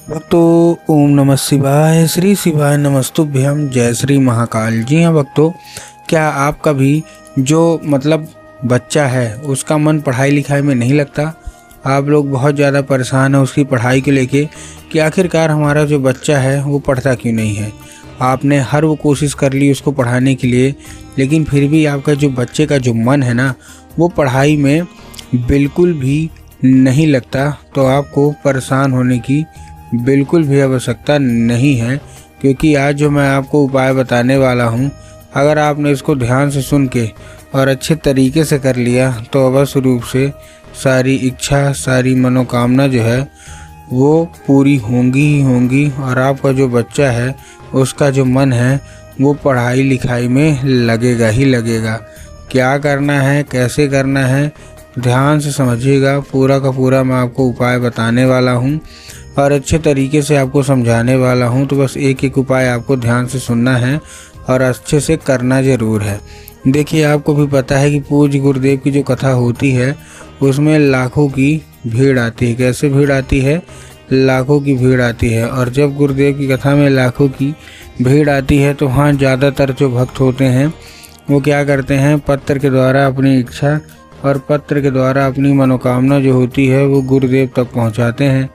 भक्तों ओम नमः शिवाय, श्री शिवाय नमस्तुभ्यम, जय श्री महाकाल। जी हाँ भक्तों, क्या आपका भी जो बच्चा है उसका मन पढ़ाई लिखाई में नहीं लगता? आप लोग बहुत ज़्यादा परेशान हैं उसकी पढ़ाई को लेके कि आखिरकार हमारा जो बच्चा है वो पढ़ता क्यों नहीं है। आपने हर वो कोशिश कर ली उसको पढ़ाने के लिए, लेकिन फिर भी आपका जो बच्चे का जो मन है ना वो पढ़ाई में बिल्कुल भी नहीं लगता। तो आपको परेशान होने की बिल्कुल भी आवश्यकता नहीं है, क्योंकि आज जो मैं आपको उपाय बताने वाला हूँ, अगर आपने इसको ध्यान से सुन के और अच्छे तरीके से कर लिया तो अवश्य रूप से सारी इच्छा, सारी मनोकामना जो है वो पूरी होंगी ही होंगी। और आपका जो बच्चा है उसका जो मन है वो पढ़ाई लिखाई में लगेगा ही लगेगा। क्या करना है, कैसे करना है, ध्यान से समझिएगा। पूरा का पूरा मैं आपको उपाय बताने वाला हूँ और अच्छे तरीके से आपको समझाने वाला हूँ। तो बस एक एक उपाय आपको ध्यान से सुनना है और अच्छे से करना ज़रूर है। देखिए, आपको भी पता है कि पूज्य गुरुदेव की जो कथा होती है उसमें लाखों की भीड़ आती है। कैसे भीड़ आती है? लाखों की भीड़ आती है। और जब गुरुदेव की कथा में लाखों की भीड़ आती है तो वहाँ ज़्यादातर जो भक्त होते हैं वो क्या करते हैं, पत्र के द्वारा अपनी इच्छा और पत्र के द्वारा अपनी मनोकामना जो होती है वो गुरुदेव तक पहुँचाते हैं।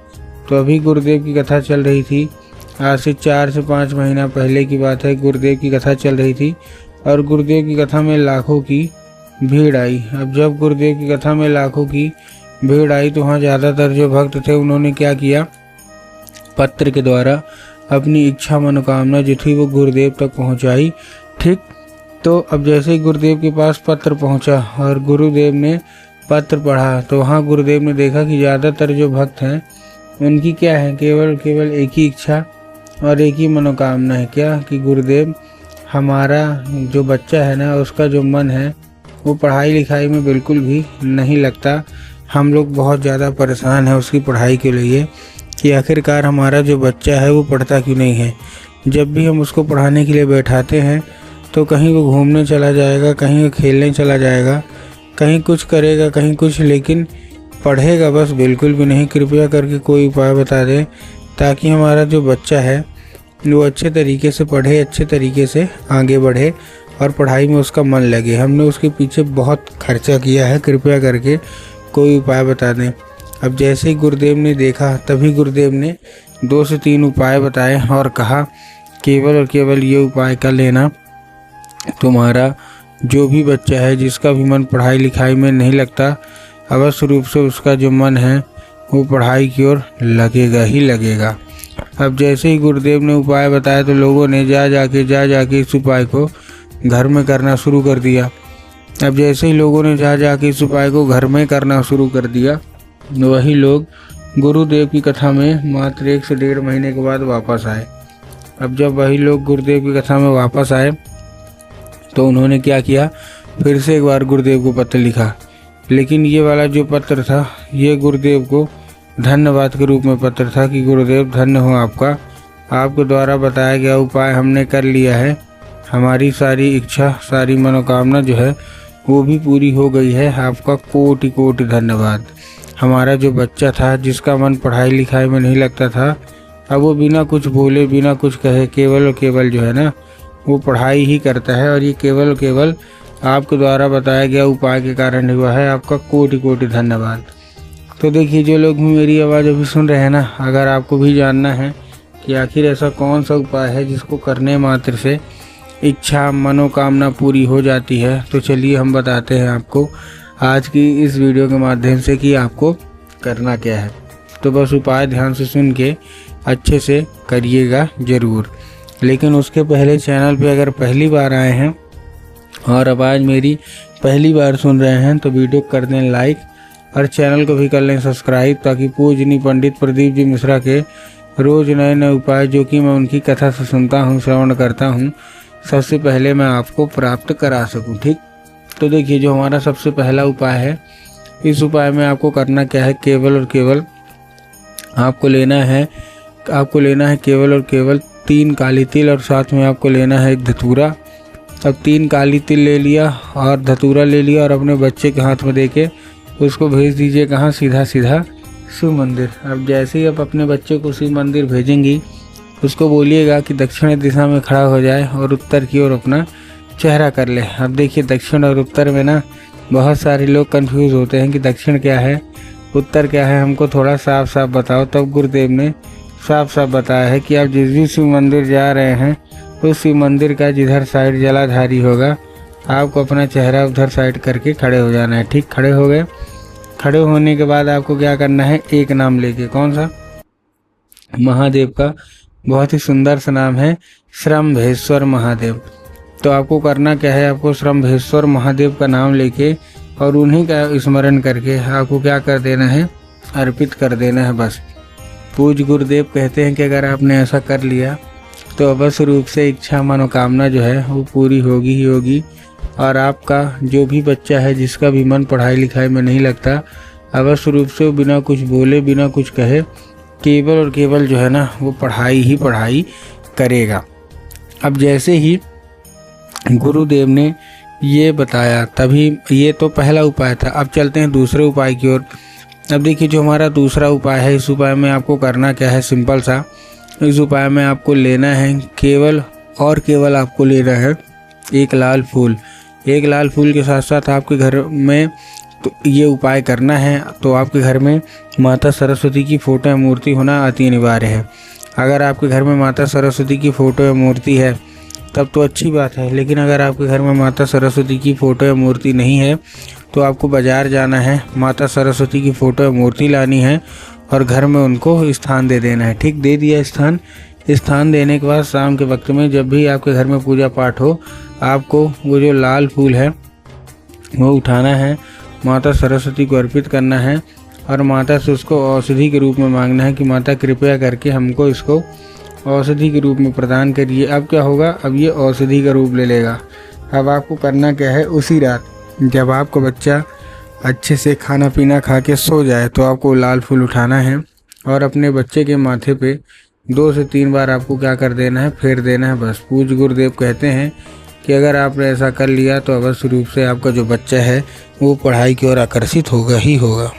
तो अभी गुरुदेव की कथा चल रही थी, आज से 4 से 5 महीना पहले की बात है। गुरुदेव की कथा चल रही थी और गुरुदेव की कथा में लाखों की भीड़ आई। अब जब गुरुदेव की कथा में लाखों की भीड़ आई तो वहाँ ज़्यादातर जो भक्त थे उन्होंने क्या किया, पत्र के द्वारा अपनी इच्छा मनोकामना जो थी वो गुरुदेव तक पहुँचाई। ठीक, तो अब जैसे ही गुरुदेव के पास पत्र पहुँचा और गुरुदेव ने पत्र पढ़ा तो वहाँ गुरुदेव ने देखा कि ज़्यादातर जो भक्त हैं उनकी क्या है, केवल एक ही इच्छा और एक ही मनोकामना है। क्या कि गुरुदेव, हमारा जो बच्चा है ना उसका जो मन है वो पढ़ाई लिखाई में बिल्कुल भी नहीं लगता। हम लोग बहुत ज़्यादा परेशान हैं उसकी पढ़ाई के लिए कि आखिरकार हमारा जो बच्चा है वो पढ़ता क्यों नहीं है। जब भी हम उसको पढ़ाने के लिए बैठाते हैं तो कहीं वो घूमने चला जाएगा, कहीं वो खेलने चला जाएगा, कहीं कुछ करेगा, कहीं कुछ, लेकिन पढ़ेगा बस बिल्कुल भी नहीं। कृपया करके कोई उपाय बता दें ताकि हमारा जो बच्चा है वो अच्छे तरीके से पढ़े, अच्छे तरीके से आगे बढ़े और पढ़ाई में उसका मन लगे। हमने उसके पीछे बहुत खर्चा किया है, कृपया करके कोई उपाय बता दें। अब जैसे ही गुरुदेव ने देखा तभी गुरुदेव ने 2 से 3 उपाय बताए और कहा, केवल और केवल ये उपाय कर लेना, तुम्हारा जो भी बच्चा है जिसका भी मन पढ़ाई लिखाई में नहीं लगता, अवश्य रूप से उसका जो मन है वो पढ़ाई की ओर लगेगा ही लगेगा। अब जैसे ही गुरुदेव ने उपाय बताया तो लोगों ने जा जाके इस उपाय को घर में करना शुरू कर दिया। अब जैसे ही लोगों ने जा जाके इस उपाय को घर में करना शुरू कर दिया, वही लोग गुरुदेव की कथा में मात्र 1 से 1.5 महीने के बाद वापस आए। अब जब वही लोग गुरुदेव की कथा में वापस आए तो उन्होंने क्या किया, फिर से एक बार गुरुदेव को पत्र लिखा। लेकिन ये वाला जो पत्र था ये गुरुदेव को धन्यवाद के रूप में पत्र था कि गुरुदेव धन्य हो आपका, आपके द्वारा बताया गया उपाय हमने कर लिया है, हमारी सारी इच्छा, सारी मनोकामना जो है वो भी पूरी हो गई है, आपका कोटि कोटि धन्यवाद। हमारा जो बच्चा था जिसका मन पढ़ाई लिखाई में नहीं लगता था, अब वो बिना कुछ बोले, बिना कुछ कहे, केवल और केवल जो है ना वो पढ़ाई ही करता है। और ये केवल और केवल आपके द्वारा बताया गया उपाय के कारण हुआ है, आपका कोटि कोटि धन्यवाद। तो देखिए, जो लोग भी मेरी आवाज़ अभी सुन रहे हैं ना, अगर आपको भी जानना है कि आखिर ऐसा कौन सा उपाय है जिसको करने मात्र से इच्छा मनोकामना पूरी हो जाती है, तो चलिए हम बताते हैं आपको आज की इस वीडियो के माध्यम से कि आपको करना क्या है। तो बस उपाय ध्यान से सुन के अच्छे से करिएगा ज़रूर। लेकिन उसके पहले चैनल पे अगर पहली बार आए हैं और आवाज़ मेरी पहली बार सुन रहे हैं तो वीडियो कर दें लाइक और चैनल को भी कर लें सब्सक्राइब, ताकि पूजनीय पंडित प्रदीप जी मिश्रा के रोज़ नए नए उपाय जो कि मैं उनकी कथा से सुनता हूँ, श्रवण करता हूँ, सबसे पहले मैं आपको प्राप्त करा सकूँ। ठीक, तो देखिए, जो हमारा सबसे पहला उपाय है, इस उपाय में आपको करना क्या है, केवल और केवल आपको लेना है केवल और केवल 3 काली तिल और साथ में आपको लेना है एक धतूरा। अब 3 काली तिल ले लिया और धतूरा ले लिया और अपने बच्चे के हाथ में देके उसको भेज दीजिए कहाँ, सीधा शिव मंदिर। अब जैसे ही आप अपने बच्चे को शिव मंदिर भेजेंगी, उसको बोलिएगा कि दक्षिण दिशा में खड़ा हो जाए और उत्तर की ओर अपना चेहरा कर ले। अब देखिए दक्षिण और उत्तर में ना बहुत सारे लोग कंफ्यूज होते हैं कि दक्षिण क्या है उत्तर क्या है, हमको थोड़ा साफ साफ बताओ। तब गुरुदेव ने साफ साफ बताया है कि आप जिस भी शिव मंदिर जा रहे हैं उस शिव मंदिर का जिधर साइड जलाधारी होगा आपको अपना चेहरा उधर साइड करके खड़े हो जाना है। ठीक, खड़े हो गए। खड़े होने के बाद आपको क्या करना है, एक नाम लेके, कौन सा, महादेव का बहुत ही सुंदर सा नाम है श्रम्भेश्वर महादेव। तो आपको करना क्या है, आपको श्रम्भेश्वर महादेव का नाम लेके और उन्हीं का स्मरण करके आपको क्या कर देना है, अर्पित कर देना है बस। पूज्य गुरुदेव कहते हैं कि अगर आपने ऐसा कर लिया तो अवश्य रूप से इच्छा मनोकामना जो है वो पूरी होगी ही होगी। और आपका जो भी बच्चा है जिसका भी मन पढ़ाई लिखाई में नहीं लगता, अवश्य रूप से वो बिना कुछ बोले बिना कुछ कहे केवल और केवल जो है ना वो पढ़ाई ही पढ़ाई करेगा। अब जैसे ही गुरुदेव ने ये बताया तभी, ये तो पहला उपाय था। अब चलते हैं दूसरे उपाय की ओर। अब देखिए जो हमारा दूसरा उपाय है, इस उपाय में आपको करना क्या है, सिंपल सा। इस उपाय में आपको लेना है केवल और केवल आपको लेना है एक लाल फूल। एक लाल फूल के साथ साथ आपके घर में तो ये उपाय करना है तो आपके घर में माता सरस्वती की फ़ोटो या मूर्ति होना अति अनिवार्य है। अगर आपके घर में माता सरस्वती की फ़ोटो या मूर्ति है तब तो अच्छी बात है, लेकिन अगर आपके घर में माता सरस्वती की फ़ोटो या मूर्ति नहीं है तो आपको बाज़ार जाना है, माता सरस्वती की फ़ोटो या मूर्ति लानी है और घर में उनको स्थान दे देना है। ठीक, दे दिया स्थान देने के बाद शाम के वक्त में जब भी आपके घर में पूजा पाठ हो, आपको वो जो लाल फूल है वो उठाना है, माता सरस्वती को अर्पित करना है और माता से उसको औषधि के रूप में मांगना है कि माता कृपया करके हमको इसको औषधि के रूप में प्रदान करिए। अब क्या होगा, अब ये औषधि का रूप ले लेगा। अब आपको करना क्या है, उसी रात जब आपका बच्चा अच्छे से खाना पीना खा के सो जाए तो आपको लाल फूल उठाना है और अपने बच्चे के माथे पे 2 से 3 बार आपको क्या कर देना है, फेर देना है बस। पूज्य गुरुदेव कहते हैं कि अगर आपने ऐसा कर लिया तो अवश्य रूप से आपका जो बच्चा है वो पढ़ाई की ओर आकर्षित होगा ही होगा।